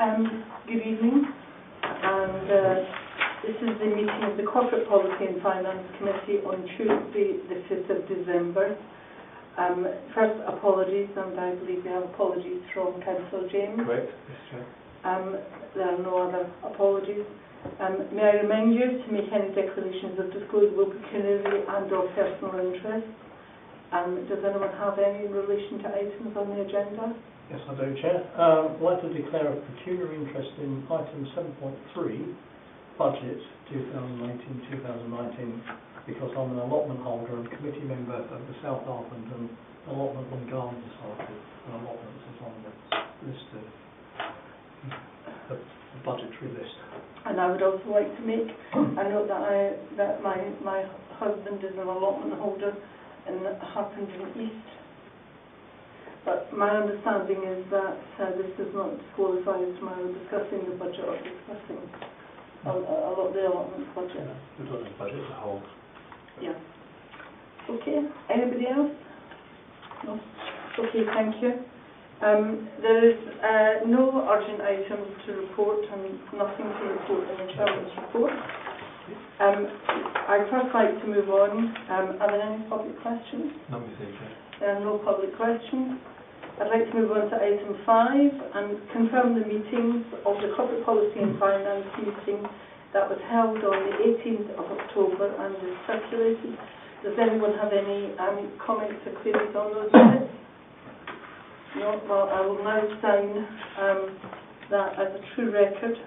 Good evening, and this is the meeting of the Corporate Policy and Finance Committee on Tuesday, the 5th of December. First, apologies, and I believe we have apologies from Councillor James. Correct, yes, Chair. There are no other apologies. May I remind you to make any declarations of disclosable pecuniary and or personal interest. Does anyone have any in relation to items on the agenda? Yes, I do, Chair. I'd like to declare a pecuniary interest in item 7.3, budget 2018-2019, because I'm an allotment holder and committee member of the South Harpenden Allotment and Garden Society, and allotments is on the list of the budgetary list. And I would also like to make a note that my husband is an allotment holder in Harpenden East. But my understanding is that this does not disqualify us from either discussing the budget or discussing a lot of the allotment budget. The budget as a whole. Yeah. Okay. Anybody else? No. Okay. Thank you. There is no urgent items to report and nothing to report in the chairman's report. I'd first like to move on. Are there any public questions? Not received, Chair. There are no public questions. I'd like to move on to item 5 and confirm the meetings of the Corporate Policy and Finance meeting that was held on the 18th of October and is circulated. Does anyone have any comments or queries on those minutes? No? Well, I will now sign that as a true record.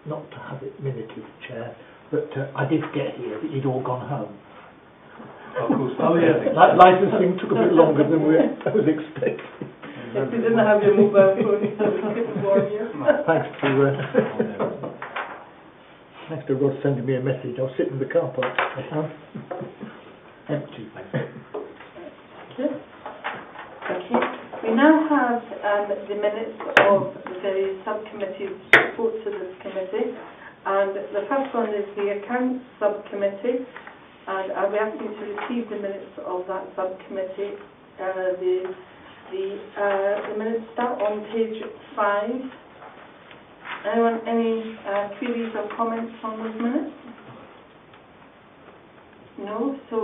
Not to have it minuted, Chair, but I did get here, but you'd all gone home. Of course. Oh, yeah. That licensing took a bit longer than I was expecting. If you didn't have your mobile phone, we couldn't warn you. Thanks to Rod sending me a message. I'll sit in the car park. Empty. Okay. We now have the minutes of the various subcommittees' reports to this committee, and the first one is the Accounts Subcommittee, and I'll be asking to receive the minutes of that subcommittee. The minutes start on page 5. Anyone, any queries or comments on those minutes? No, so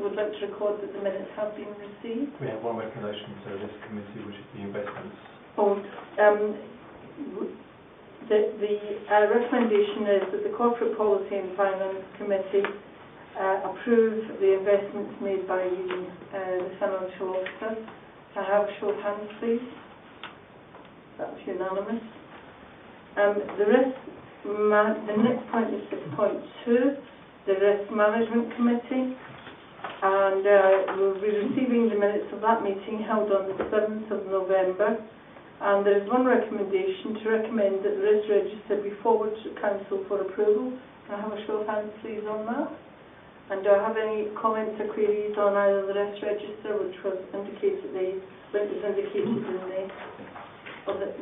would like to record that the minutes have been received. We have one recommendation to this committee, which is the investments. Oh, the recommendation is that the Corporate Policy and Finance Committee approve the investments made by the Financial Officer. I have a show of hands, please. That's unanimous. The next point is 6.2. The Risk Management Committee, and we'll be receiving the minutes of that meeting held on the 7th of November, and there is one recommendation to recommend that the risk register be forwarded to Council for approval. Can I have a show of hands please on that? And do I have any comments or queries on either the risk register, which was indicated in the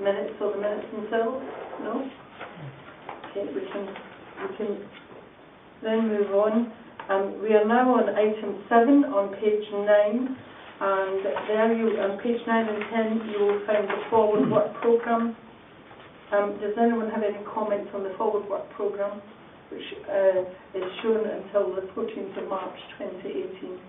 minutes or the minutes themselves? No? Okay, we can then move on. We are now on item 7 on page 9, and there on page 9 and 10 you will find the forward work programme. Does anyone have any comments on the forward work programme, which is shown until the 14th of March 2018?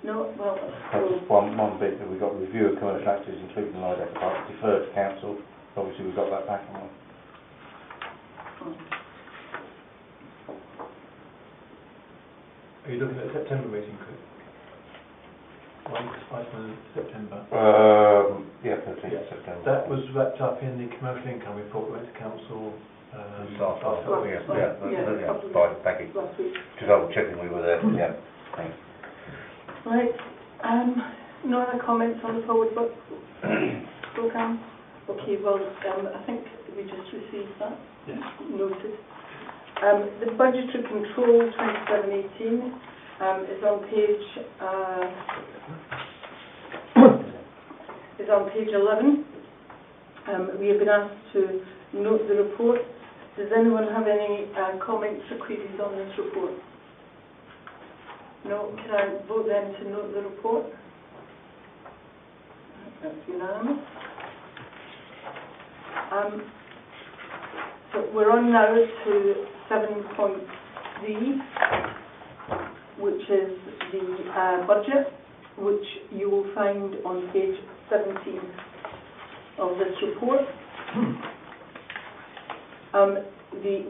No? Well, just one bit that we got review of commercial activities, including the LIDAC part, deferred to council. Obviously we've got that back on. Are you looking at the September meeting, Chris? Item September. Yeah, 13th September. That was wrapped up in the commercial income report that went to council. Fine, thank you. Just double checking we were there. Yeah, thanks. Right. No other comments on the forward work programme? Okay, well, I think we just received that. Yes. Noted. The budgetary control 2718 is on page is on page 11. We have been asked to note the report. Does anyone have any comments or queries on this report? No? Can I vote then to note the report? That's unanimous. So we're on now to 7.3, which is the budget, which you will find on page 17 of this report.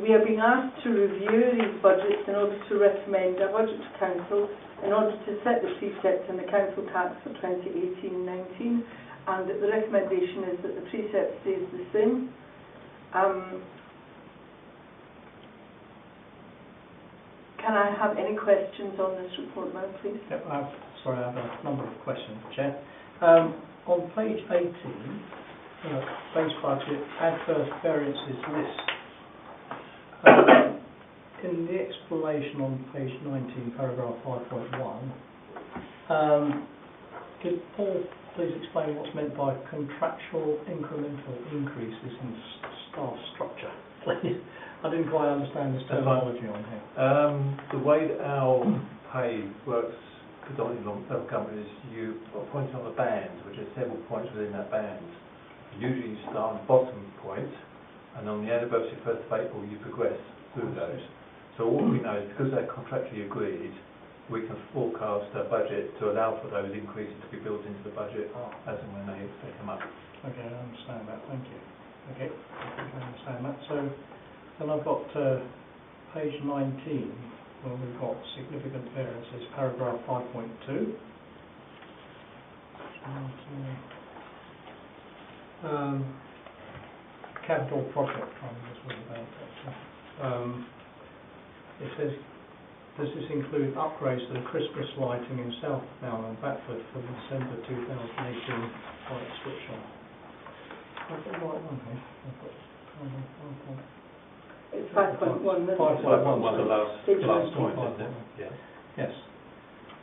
We are being asked to review these budgets in order to recommend a budget to Council in order to set the precept and the Council tax for 2018-19, and the recommendation is that the precept stays the same. Can I have any questions on this report now, please? Yep, I have a number of questions, Chair. On page 18, base budget, adverse variances list. In the explanation on page 19, paragraph 5.1, could Paul please explain what's meant by contractual incremental increases in staff structure, please? I didn't quite understand this terminology on here. The way that our pay works predominantly on local companies, you appoint on a band, which is several points within that band. Usually you start on the bottom point, and on the anniversary 1st of April you progress through those. So all we know is because they're contractually agreed, we can forecast a budget to allow for those increases to be built into the budget as and when they come up. Okay, I understand that, thank you. Okay, I understand that. So then I've got page 19, where we've got significant variances, paragraph 5.2. Capital project fund is what about that. It says, does this include upgrades to the Christmas lighting in Southdown and Batford for the December 2018 light switch on? I've got the right one here. It's 5.1, isn't it? 5.1 was the last point, isn't it? Yeah. Yes.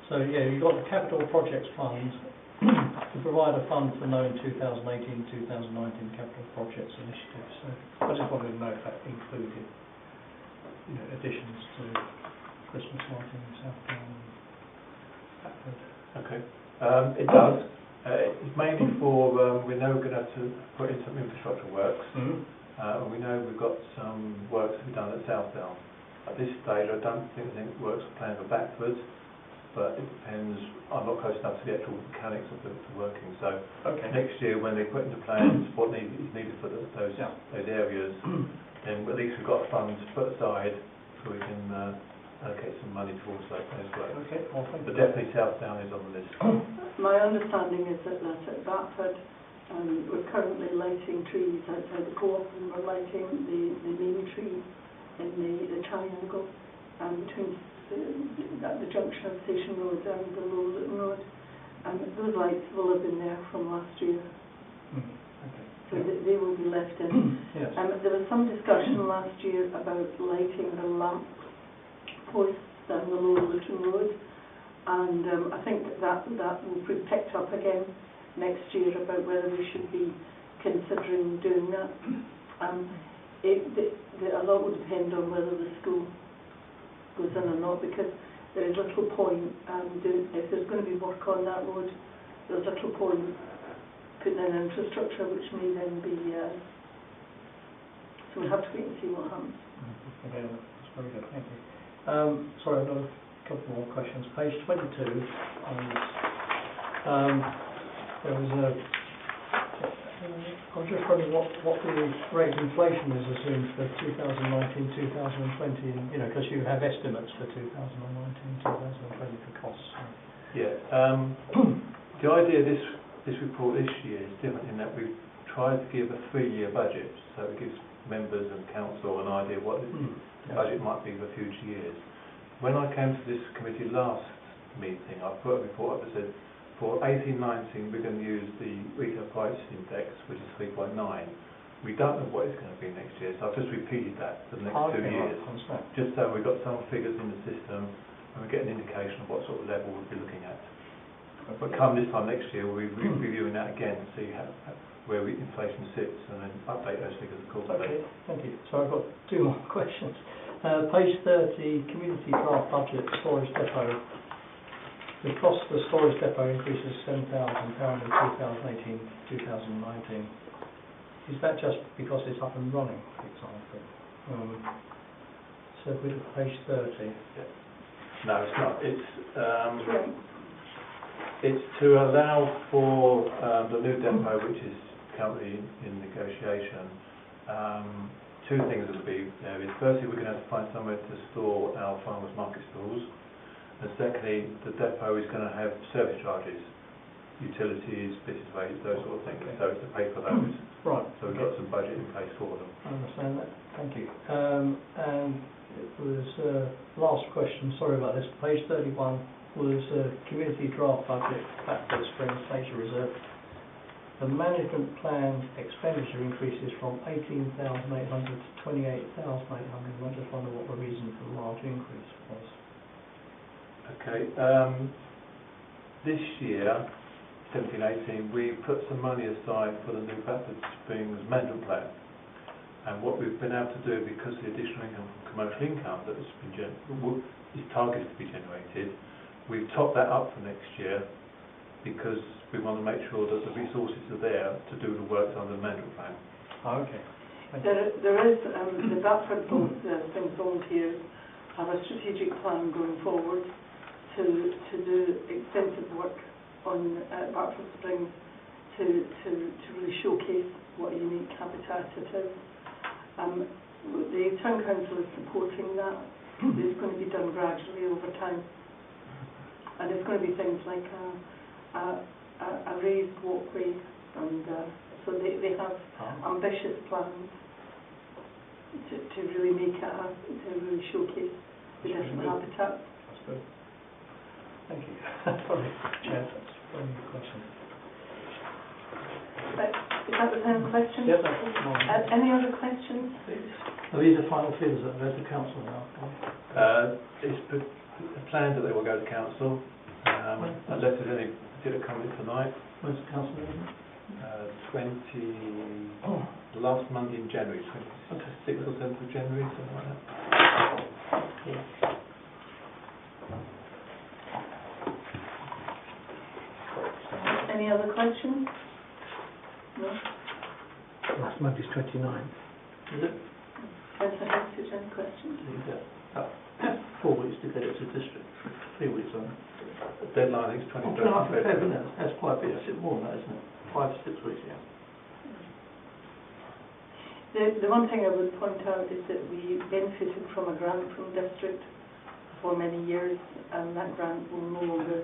So yeah, you've got the capital projects fund to provide a fund for known 2018-2019 capital projects initiatives. So I just wanted to know if that included, additions to Christmas lighting in Southdown and Batford. Okay. It does. It's mainly for we know we're going to have to put in some infrastructure works. Mm-hmm. And we know we've got some works to be done at Southdown. At this stage, I don't think there's any works planned for Batford, but it depends. I'm not close enough to the actual mechanics of the working. So next year, when they put into plans what is needed for those areas, then at least we've got funds put aside so we can allocate some money towards those works. Okay, well, thank you. But definitely Southdown is on the list. My understanding is that at Batford, we're currently lighting trees outside the co-op, and we're lighting the main tree in the triangle between the junction of Station Road and the Low Luton Road. And those lights will have been there from last year. Okay. So they will be left in. Yes. There was some discussion last year about lighting the lamp posts down the Low Luton Road, and I think that will be picked up again next year about whether we should be considering doing that. A lot will depend on whether the school goes in or not, because there is little point if there's going to be work on that road, there's little point putting in infrastructure which may then be so we'll have to wait and see what happens. Okay, that's very good, thank you. Sorry, I've got a couple more questions. Page 22, there was a. I'm just wondering what the rate of inflation is assumed for 2019-2020, because you have estimates for 2019-2020 for costs. So. Yeah. The idea of this report this year is different in that we've tried to give a 3-year budget, so it gives members and council an idea of what the budget might be for future years. When I came to this committee last meeting, I put a report up that said, for 18-19, we're going to use the retail price index, which is 3.9. We don't know what it's going to be next year, so I've just repeated that for the next 2 years, just so we've got some figures in the system and we get an indication of what sort of level we'll be looking at. But come this time next year, we'll be reviewing that again to see where inflation sits and then update those figures accordingly. Okay, thank you. So I've got two more questions. Page 30, community draft budget, storage depot. The cost of the storage depot increases £7,000 in 2018 to 2019. Is that just because it's up and running, for example? So if we look at page 30. No, it's not. It's to allow for the new depot, which is currently in negotiation. Two things will be there. Firstly, we're going to have to find somewhere to store our farmers' market stalls. And secondly, the depot is going to have service charges, utilities, business rates, those sort of things. Okay. So it's to pay for those. Right. So we've got some budget in place for them. I understand that. Thank you. And it was last question. Sorry about this. Page 31 was community draft budget factors for inflation reserve. The management plan expenditure increases from 18,800 to 28,800. I just wonder what the reason for the large increase was. Okay. This year, 17-18, we put some money aside for the new Bradford Springs management plan. And what we've been able to do, because of the additional income from commercial income that has been is targeted to be generated, we've topped that up for next year because we want to make sure that the resources are there to do the work under the management plan. Oh, okay. There is, the Bradford Springs volunteers have a strategic plan going forward to do extensive work on Bradford Springs to really showcase what a unique habitat it is. The Town Council is supporting that. It's going to be done gradually over time. And it's going to be things like a raised walkway, and so they have ambitious plans to really make it to really showcase the different habitats. That's good. Thank you. Sorry, Chair, that's one of your questions. Right. Is that the final question? Yes, that's any other questions? Are these the final figures that go to council now? It's planned that they will go to council. Unless there's any particular comment tonight. When's the council meeting? The last Monday in January, 26th or 7th of January, something like that. Any other questions? No? Last Monday's 29. Is it? Councillor Heritage, any questions? 4 weeks to get it to district. 3 weeks on. The deadline is 23rd of February. That's quite a bit. It's more than that, isn't it? 5 to 6 weeks, yeah. The one thing I would point out is that we benefited from a grant from district for many years, and that grant will no longer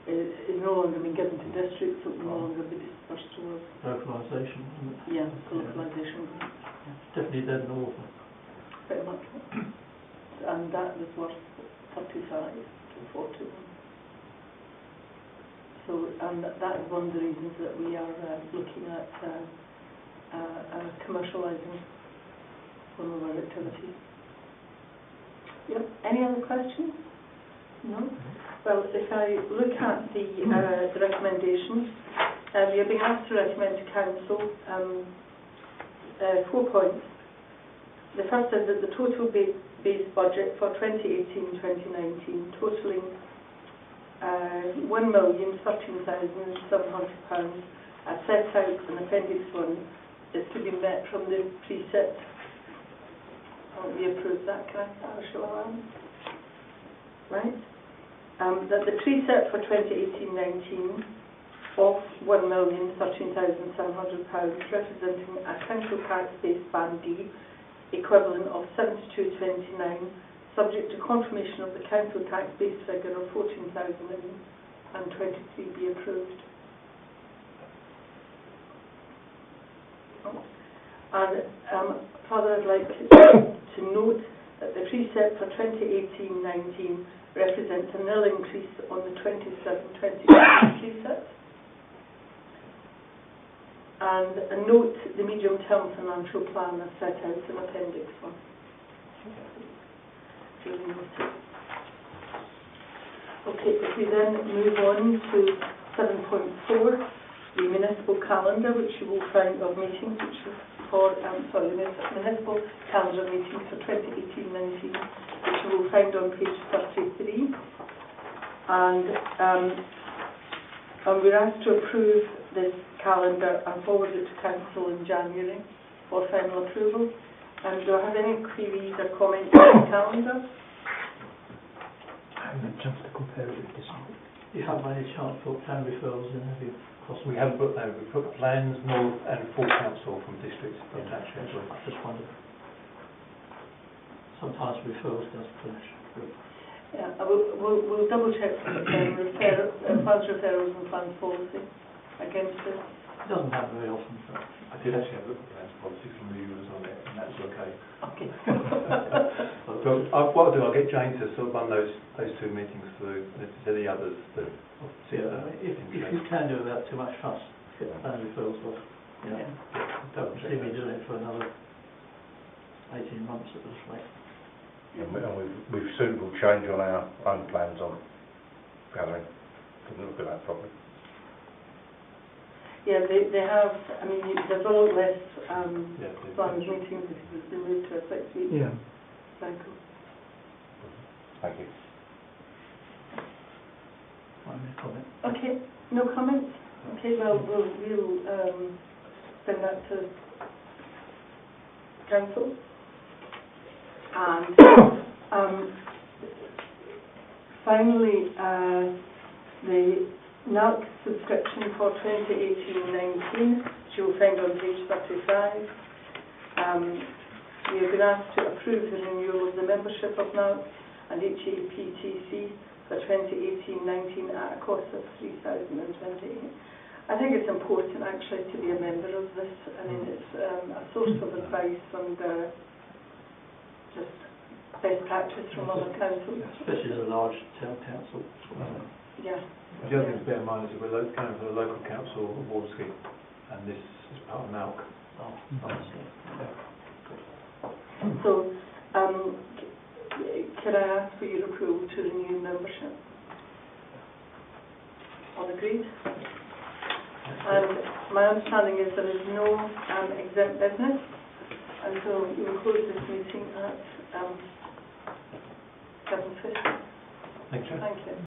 is no longer being given to districts, so it will no longer be dispersed towards localisation, isn't it? Yeah, localisation grant. It's definitely dead in the water. Pretty much. And that was worth 35 to 41. So, and that is one of the reasons that we are looking at commercialising one of our activities. Yep. Any other questions? No? Well, if I look at the recommendations, we are being asked to recommend to Council 4 points. The first is that the total base budget for 2018-2019 totalling £1,013,700 as set out in Appendix 1 is to be met from the precept. We approve that. Can I have a show of hands? Right? That the precept for 2018-19 of £1,013,700 representing a council tax base band D equivalent of 72.29 subject to confirmation of the council tax base figure of 14,023 be approved. And further I'd like to note that the precept for 2018-19 represents a nil increase on the 27-28 precept. And a note the medium-term financial plan as set out in Appendix 1. Okay, if we then move on to 7.4, the municipal calendar, which you will find of meetings, which is for, municipal calendar meetings for 2018-19, which you will find on page 33. And we're asked to approve this calendar and forward it to council in January for final approval. And do I have any queries or comments on the calendar? Just to compare it with this one. You haven't by any chance put plan referrals in, have you? We haven't put that, we've put plans, north and full council from districts, but Yeah, actually, I just wondered. Sometimes referrals does clash. Yeah, we'll double check plans referrals and plans policy against this. It doesn't happen very often, but I did actually have a look at plans policy from you was on it, and that's okay. Okay. So what I'll do, I'll get Jane to sort of run those two meetings through, and if there's any others that obviously if you can do without too much fuss, get the plan referrals off. Yeah. Don't see me doing it for another 18 months at this rate. And we've suitable change on our own plans on gathering. Didn't look at that properly. Yeah, they have, I mean, there's a lot less planned yeah, meetings because they moved to a 6-week Yeah. cycle. Thank you. Any comment? Okay, no comments? Okay, well, we'll send that to council. And finally, the NALC subscription for 2018-19, which you'll find on page 35. We have been asked to approve the renewal of the membership of NALC and HAPTC for 2018-19 at a cost of $3,028. I think it's important actually to be a member of this. I mean, it's a source of advice and just best practice from other councils. Especially as a large town council. Yeah. The other thing to bear in mind is that we're going for the local council award scheme, and this is part of NALC. Oh, obviously. So, could I ask for your approval to renew membership? All agreed? And my understanding is there is no exempt business, and so we will close this meeting at 7:50. Thank you. Thank you.